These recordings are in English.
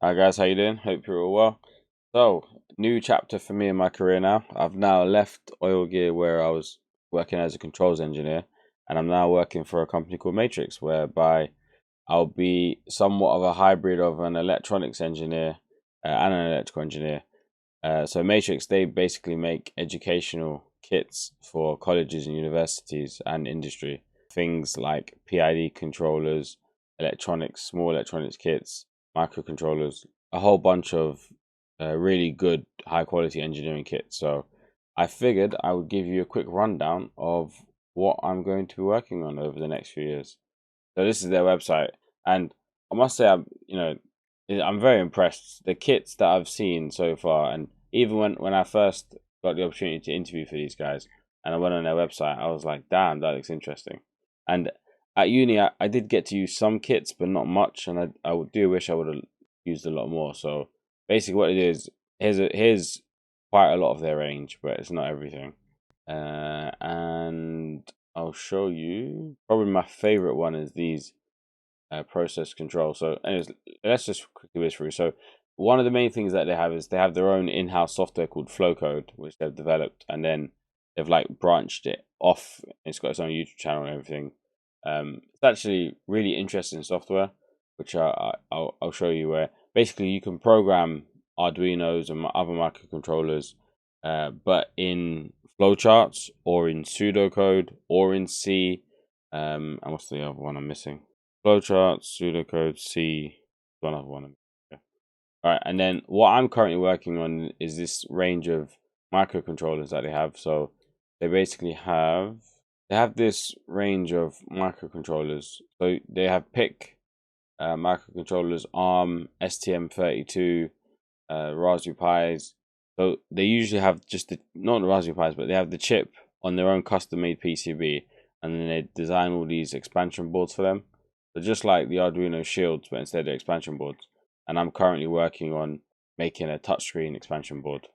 Hi guys, how you doing? Hope you're all well. So, new chapter for me in my career now. I've now left oil gear where I was working as a controls engineer, and I'm now working for a company called Matrix, whereby I'll be somewhat of a hybrid of an electronics engineer and an electrical engineer. So Matrix, they basically make educational kits for colleges and universities and industry. Things like PID controllers, electronics, small electronics kits, microcontrollers, a whole bunch of really good high quality engineering kits. So I figured I would give you a quick rundown of what I'm going to be working on over the next few years. So this is their website, and I must say I'm very impressed. The kits that I've seen so far, and even when I first got the opportunity to interview for these guys, and I went on their website, I was like, damn, that looks interesting. And at uni, I did get to use some kits, but not much, and I do wish I would have used a lot more. So basically, what it is, here's quite a lot of their range, but it's not everything. And I'll show you. Probably my favorite one is these process control. So, anyways, let's just quickly whiz through. So, one of the main things that they have is they have their own in-house software called Flowcode, which they've developed, and then they've like branched it off. It's got its own YouTube channel and everything. It's actually really interesting software, which I'll show you. Where basically you can program Arduinos and other microcontrollers, but in flowcharts or in pseudocode or in C. And what's the other one I'm missing? Flowcharts, pseudocode, C, one other one. Okay. All right, and then what I'm currently working on is this range of microcontrollers that they have. So they basically have this range of microcontrollers. So they have PIC microcontrollers, ARM, STM32, Raspberry Pis. So they usually have just not the Raspberry Pis, but they have the chip on their own custom-made PCB, and then they design all these expansion boards for them. So just like the Arduino Shields, but instead of expansion boards. And I'm currently working on making a touchscreen expansion board.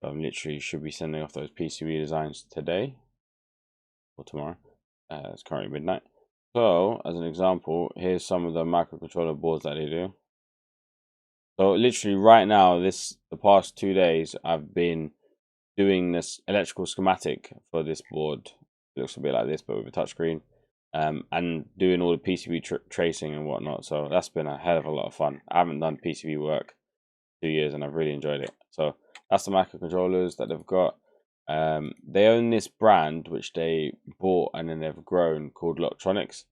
So I'm literally should be sending off those PCB designs today or tomorrow. It's currently midnight. So as an example, here's some of the microcontroller boards that they do. So literally right now, the past 2 days, I've been doing this electrical schematic for this board. It looks a bit like this, but with a touchscreen, and doing all the PCB tracing and whatnot. So that's been a hell of a lot of fun. I haven't done PCB work 2 years, and I've really enjoyed it. So that's the microcontrollers that they've got. They own this brand which they bought and then they've grown called Locktronics.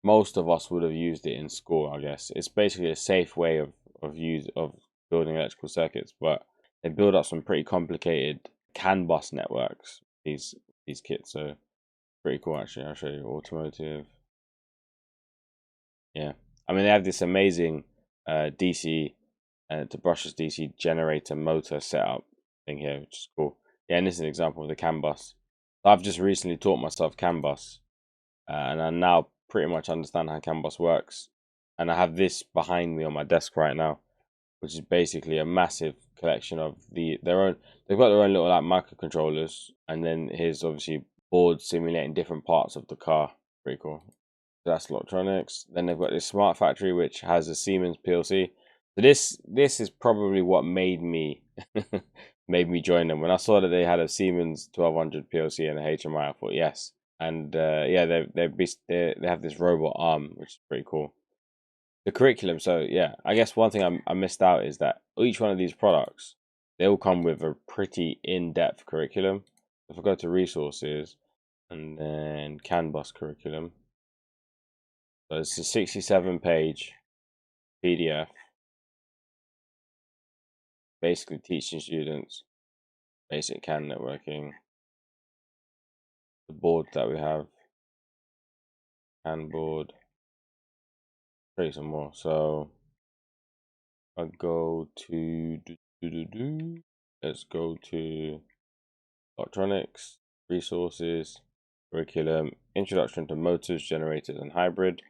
Most of us would have used it in school, I guess. It's basically a safe way of building electrical circuits, but they build up some pretty complicated CAN bus networks. These kits, so pretty cool actually. I'll show you automotive. Yeah, I mean they have this amazing DC to brushless DC generator motor setup thing here, which is cool. Yeah, and this is an example of the CAN bus. I've just recently taught myself CAN bus, and I now pretty much understand how CAN bus works. And I have this behind me on my desk right now, which is basically a massive collection of their own. They've got their own little like microcontrollers, and then here's obviously boards simulating different parts of the car. Pretty cool. So that's Locktronics. Then they've got this smart factory which has a Siemens PLC. So this is probably what made me made me join them. When I saw that they had a Siemens 1200 PLC and a HMI, I thought yes. And yeah, they have this robot arm, which is pretty cool. The curriculum. So yeah, I guess one thing I missed out is that each one of these products, they all come with a pretty in-depth curriculum. If I go to resources and then CAN bus curriculum, so it's a 67-page PDF, basically teaching students basic CAN networking. The board that we have, CAN board. Show you some more. So I go to let's go to Electronics, resources, curriculum, introduction to motors, generators, and hybrid.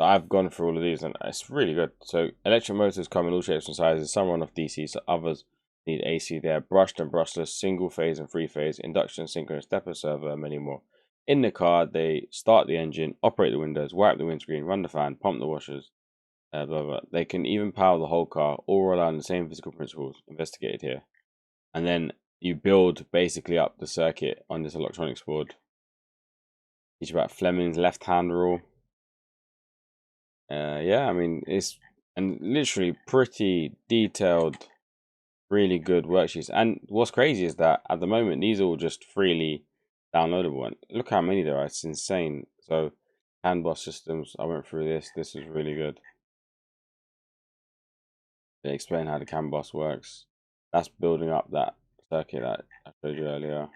So I've gone through all of these and it's really good. So electric motors come in all shapes and sizes. Some run off DC, so others need AC. They are brushed and brushless, single phase and three phase, induction, synchronous, stepper, servo, and many more. in the car, they start the engine, operate the windows, wipe the windscreen, run the fan, pump the washers, blah, blah. They can even power the whole car, all rely on the same physical principles investigated here. And then you build basically up the circuit on this electronics board. Teach about Fleming's left-hand rule. Yeah, I mean, it's and literally pretty detailed, really good worksheets. And what's crazy is that at the moment, these are all just freely downloadable. And look how many there are. It's insane. So, CAN bus systems, I went through this. This is really good. They explain how the CAN bus works. That's building up that circuit that I showed you earlier.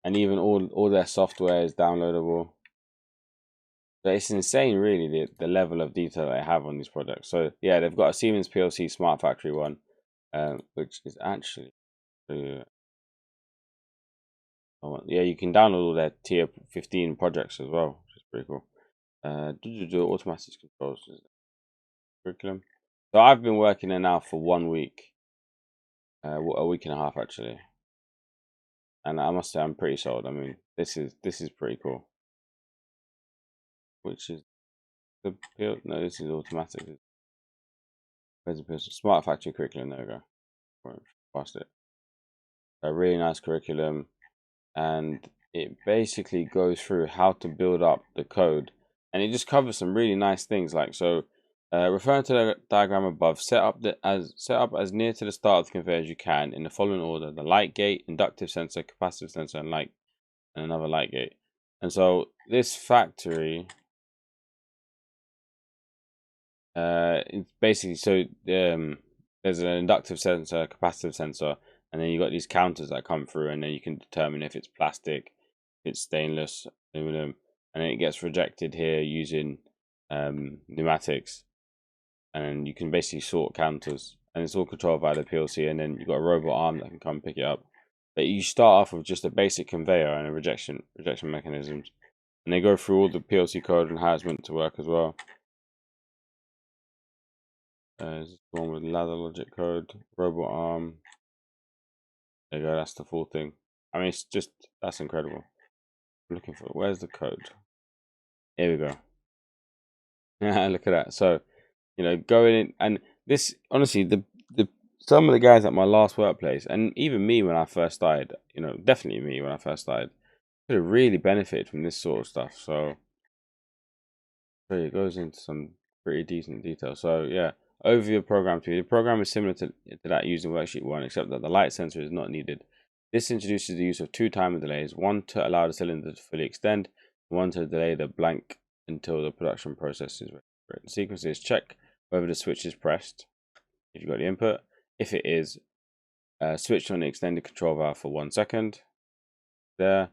And even all their software is downloadable. So it's insane, really, the level of detail they have on these products. So yeah, they've got a Siemens PLC Smart Factory one, which is actually, yeah, you can download all their tier 15 projects as well, which is pretty cool. Automatic controls curriculum. So I've been working there now for 1 week, a week and a half actually, and I must say I'm pretty sold. I mean, this is pretty cool. Which is the no, this is automatic. Where's the Smart Factory curriculum? There we go. Past it. A really nice curriculum, and it basically goes through how to build up the code, and it just covers some really nice things like so. Referring to the diagram above, set up as near to the start of the conveyor as you can in the following order: the light gate, inductive sensor, capacitive sensor, and another light gate. And so this factory, it's basically there's an inductive sensor, capacitive sensor, and then you got these counters that come through, and then you can determine if it's plastic, if it's stainless, aluminum, and then it gets rejected here using pneumatics, and you can basically sort counters, and it's all controlled by the PLC, and then you've got a robot arm that can come pick it up. But you start off with just a basic conveyor and a rejection mechanisms, and they go through all the PLC code and how it's meant to work as well. This is the one with ladder logic code, robot arm. There you go, that's the full thing. I mean, that's incredible. I'm looking for, where's the code? Here we go. Yeah, look at that. So, going in, and this, honestly, the some of the guys at my last workplace, and even me when I first started, definitely me when I first started, could have really benefited from this sort of stuff. So it goes into some pretty decent detail. So yeah, overview of program 2. The program is similar to that used in worksheet 1, except that the light sensor is not needed. This introduces the use of 2 timer delays, one to allow the cylinder to fully extend, one to delay the blank until the production process is ready. The sequence is: check whether the switch is pressed, if you've got the input. If it is, switch on the extended control valve for 1 second. There.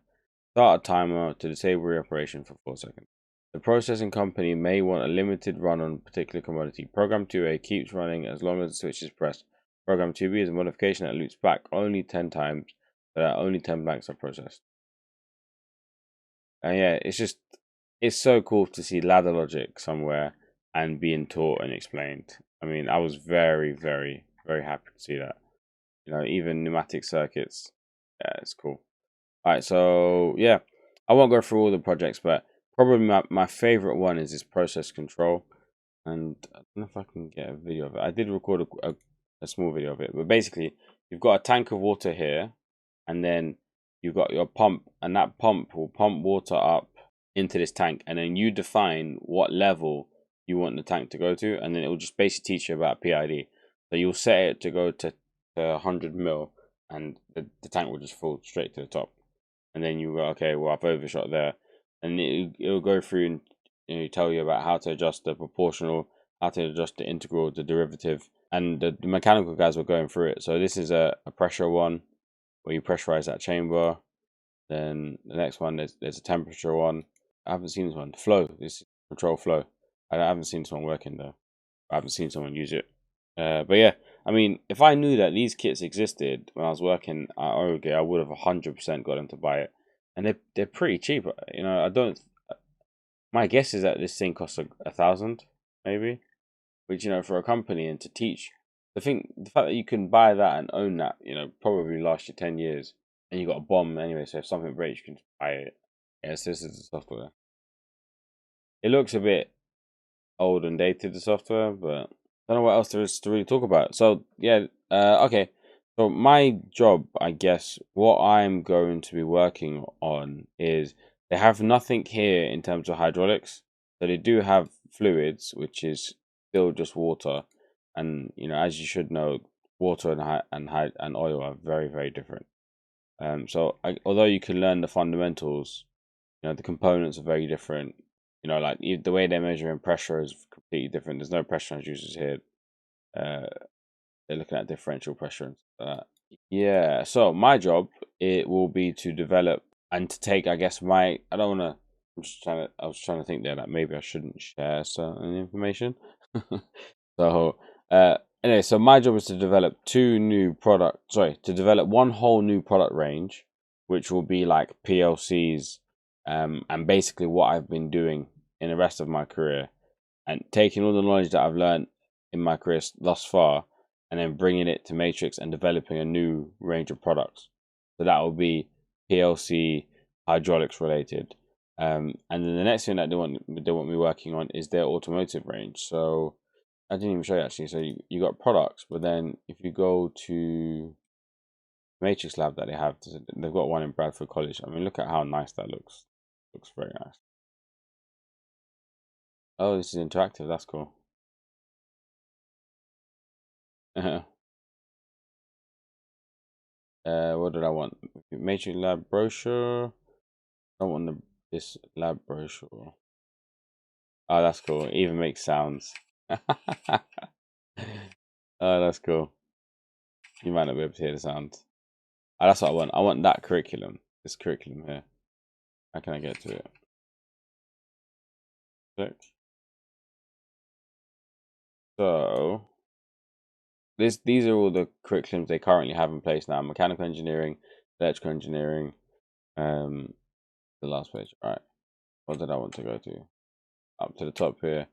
Start a timer to disable reoperation for 4 seconds. The processing company may want a limited run on a particular commodity. Program 2A keeps running as long as the switch is pressed. Program 2B is a modification that loops back only 10 times, so that only 10 blanks are processed. And yeah, it's so cool to see ladder logic somewhere and being taught and explained. I mean, I was very, very, very happy to see that. Even pneumatic circuits. Yeah, it's cool. Alright, so yeah, I won't go through all the projects, but probably my favorite one is this process control. And I don't know if I can get a video of it. I did record a small video of it, but basically, you've got a tank of water here, and then you've got your pump, and that pump will pump water up into this tank, and then you define what level you want the tank to go to, and then it will just basically teach you about PID. So you'll set it to go to 100 mil, and the tank will just fall straight to the top. And then you go, okay, well, I've overshot there, and it'll go through and tell you about how to adjust the proportional, how to adjust the integral, the derivative, and the mechanical guys were going through it. So this is a pressure one where you pressurize that chamber. Then the next one, there's a temperature one. I haven't seen this one. Flow, this is control flow. I haven't seen this one working though. I haven't seen someone use it. But yeah, I mean, if I knew that these kits existed when I was working at Oregon, I would have 100% got them to buy it. And they're pretty cheap. I don't. My guess is that this thing costs 1,000, maybe. Which for a company and to teach, the fact that you can buy that and own that, probably last you 10 years. and you got a bomb anyway. So if something breaks, you can just buy it. Yes, this is the software. It looks a bit old and dated, the software, but I don't know what else there is to really talk about. So yeah, okay. So my job, I guess, what I'm going to be working on is they have nothing here in terms of hydraulics. So they do have fluids, which is still just water, and as you should know, water and oil are very very different. Although you can learn the fundamentals, the components are very different. Like the way they're measuring pressure is completely different. There's no pressure transducers here. Uh, they're looking at differential pressure and stuff like that. Yeah. So my job, it will be to develop and to take, I guess, my. I don't want to. I'm just trying to. I was trying to think there that maybe I shouldn't share certain information. So, anyway, so my job is to develop two new product. Sorry, to develop one whole new product range, which will be like PLCs, and basically what I've been doing in the rest of my career, and taking all the knowledge that I've learned in my career thus far, and then bringing it to Matrix and developing a new range of products. So that will be PLC hydraulics related. And then the next thing that they want me working on is their automotive range. So I didn't even show you actually. So you got products, but then if you go to Matrix Lab that they have, they've got one in Bradford College. I mean, look at how nice that looks. Looks very nice. Oh, this is interactive. That's cool. What did I want? Matrix Lab brochure. I don't want this lab brochure. Oh, that's cool. It even makes sounds. Oh, that's cool. You might not be able to hear the sound. Oh, that's what I want. I want that curriculum. This curriculum here. How can I get to it? Click. So these are all the curriculums they currently have in place now: mechanical engineering, electrical engineering. The last page. All right. What did I want to go to? Up to the top here.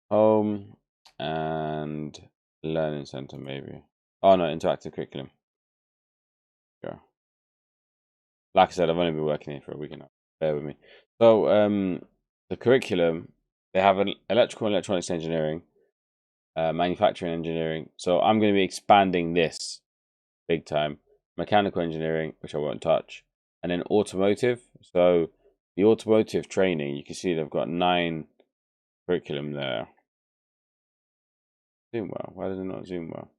Home and learning center, maybe. Oh no, interactive curriculum. Go. Like I said, I've only been working here for a week and a half. Bear with me. So, the curriculum, they have an electrical and electronics engineering, manufacturing engineering. So I'm going to be expanding this big time. Mechanical engineering, which I won't touch, and then automotive. So the automotive training, you can see they've got 9 curriculum there. Zoom well. Why does it not zoom well?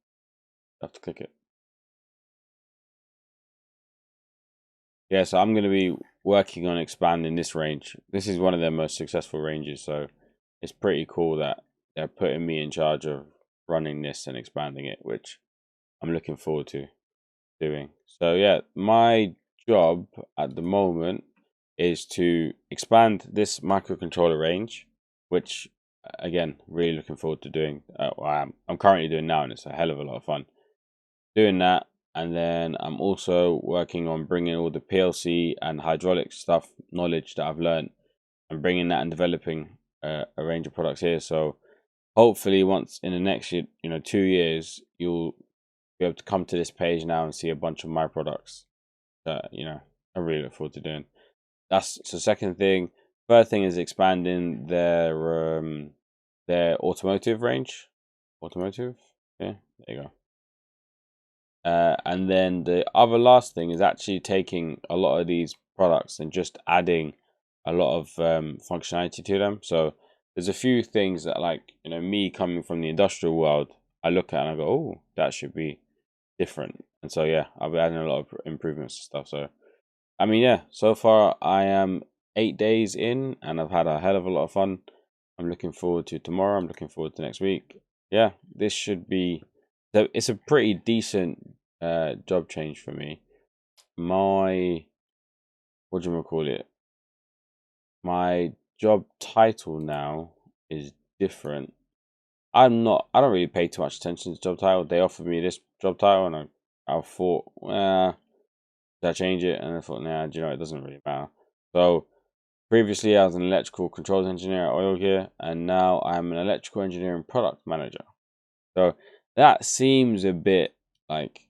I have to click it. Yeah, so I'm going to be working on expanding this range. This is one of their most successful ranges, so it's pretty cool that they're putting me in charge of running this and expanding it, which I'm looking forward to doing. So yeah, my job at the moment is to expand this microcontroller range, which again, really looking forward to doing. I'm currently doing now, and it's a hell of a lot of fun doing that. And then I'm also working on bringing all the PLC and hydraulic stuff knowledge that I've learned and bringing that and developing a range of products here. So hopefully, once in the next year, 2 years, you'll be able to come to this page now and see a bunch of my products that I really look forward to doing. That's the second thing. Third thing is expanding their automotive range. Automotive, yeah, there you go. And then the other last thing is actually taking a lot of these products and just adding a lot of functionality to them. So there's a few things that, like, me coming from the industrial world, I look at and I go, oh, that should be different. And so, yeah, I'll be adding a lot of improvements and stuff. So, I mean, yeah, so far I am 8 days in and I've had a hell of a lot of fun. I'm looking forward to tomorrow. I'm looking forward to next week. Yeah, this should be. So it's a pretty decent job change for me. My what do you call it? My job title now is different. I'm not. I don't really pay too much attention to job title. They offered me this job title, and I thought, should I change it? And I thought, nah, do you know, it doesn't really matter. So previously, I was an electrical controls engineer at Oil Gear, and now I'm an electrical engineering product manager. So that seems a bit like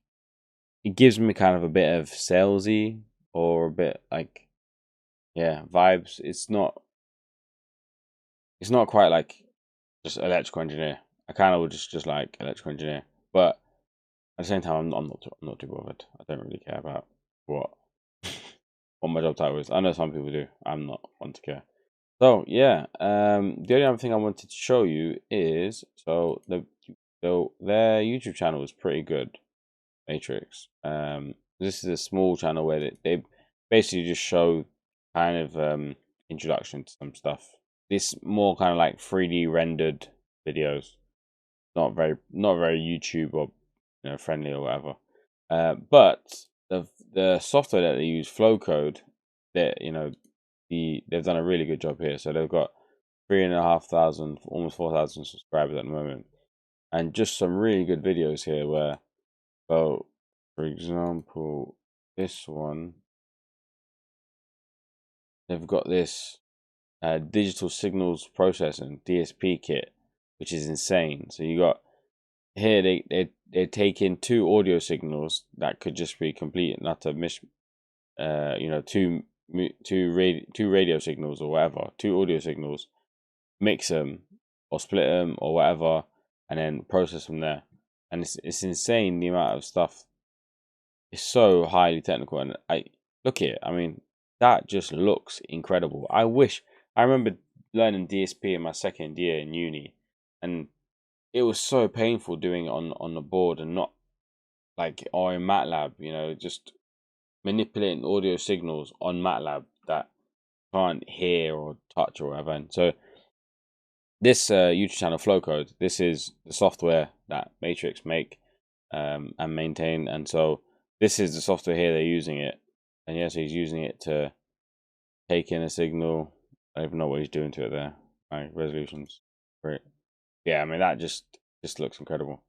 it gives me kind of a bit of salesy or a bit like vibes. It's not quite like just electrical engineer. I kind of would just like electrical engineer, but at the same time, I'm not too bothered. I don't really care about what what my job title is. I know some people do. I'm not one to care. So yeah, the only other thing I wanted to show you is their YouTube channel is pretty good. Matrix. This is a small channel where they basically just show kind of introduction to some stuff. This more kind of like 3D rendered videos, not very YouTube or friendly or whatever. But the software that they use, Flowcode, that they've done a really good job here. So they've got 3,500, almost 4,000 subscribers at the moment, and just some really good videos here. Where, so for example, this one, they've got this digital signals processing (DSP) kit, which is insane. So you got here they take in two audio signals that could just be complete and utter two radio signals or whatever, two audio signals, mix them or split them or whatever, and then process them there. And it's insane the amount of stuff. It's so highly technical, and I look here. I mean, that just looks incredible. I remember learning DSP in my second year in uni, and it was so painful doing it on the board and not like or in MATLAB. Just manipulating audio signals on MATLAB that can't hear or touch or whatever. And so this YouTube channel, Flowcode, this is the software that Matrix make and maintain. And so this is the software here, they're using it. And yes, he's using it to take in a signal. I don't even know what he's doing to it there. My resolutions. Great. Yeah, I mean, that just looks incredible.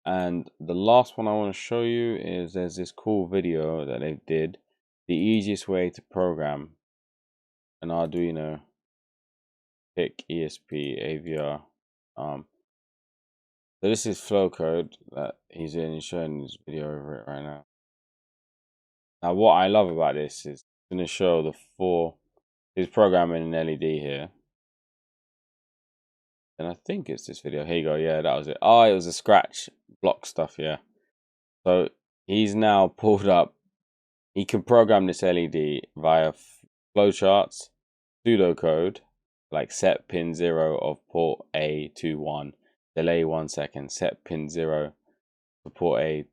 And the last one I want to show you is there's this cool video that they did. The easiest way to program an Arduino PIC ESP AVR. So this is flow code that he's in. He's showing this video over it right now. Now, what I love about this is going to show he's programming an LED here. And I think it's this video. Here you go. Yeah, that was it. Oh, it was a scratch block stuff. Yeah. So he's now pulled up. He can program this LED via flowcharts, pseudocode, like set pin 0 of port A to 1, delay 1 second, set pin 0 for port A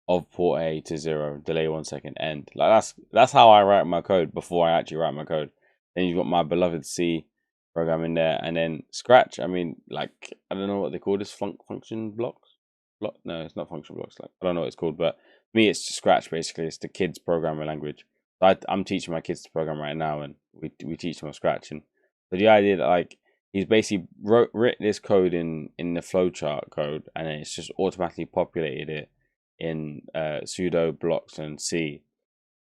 of port A to 0, delay 1 second, end. Like that's how I write my code before I actually write my code. Then you've got my beloved C program in there, and then Scratch. I mean, like I don't know what they call this function blocks. No, it's not function blocks. Like I don't know what it's called, but me, it's just Scratch. Basically, it's the kids' programming language. So I'm teaching my kids to program right now, and we teach them Scratch. And so the idea that like he's basically written this code in the flowchart code, and then it's just automatically populated it in pseudo blocks and C.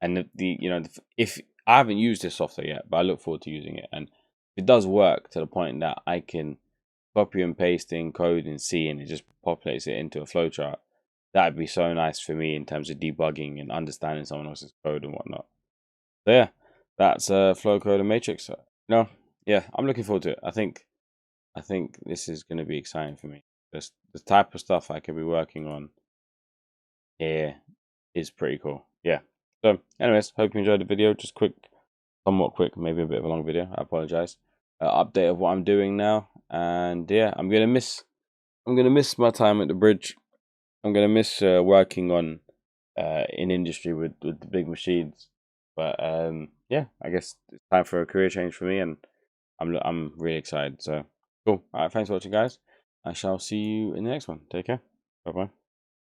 And if I haven't used this software yet, but I look forward to using it, and it does work to the point that I can copy and paste in code in C and it just populates it into a flowchart. That'd be so nice for me in terms of debugging and understanding someone else's code and whatnot. So yeah, that's flow code and Matrix. No, yeah, I'm looking forward to it. I think this is going to be exciting for me. Just the type of stuff I could be working on here is pretty cool. Yeah. So, anyways, hope you enjoyed the video. Just somewhat quick, maybe a bit of a long video. I apologize. Update of what I'm doing now, and yeah, I'm gonna miss my time at the bridge. I'm gonna miss working on in industry with the big machines. But yeah, I guess it's time for a career change for me, and I'm really excited. So cool. All right, thanks for watching, guys. I shall see you in the next one. Take care. Bye bye.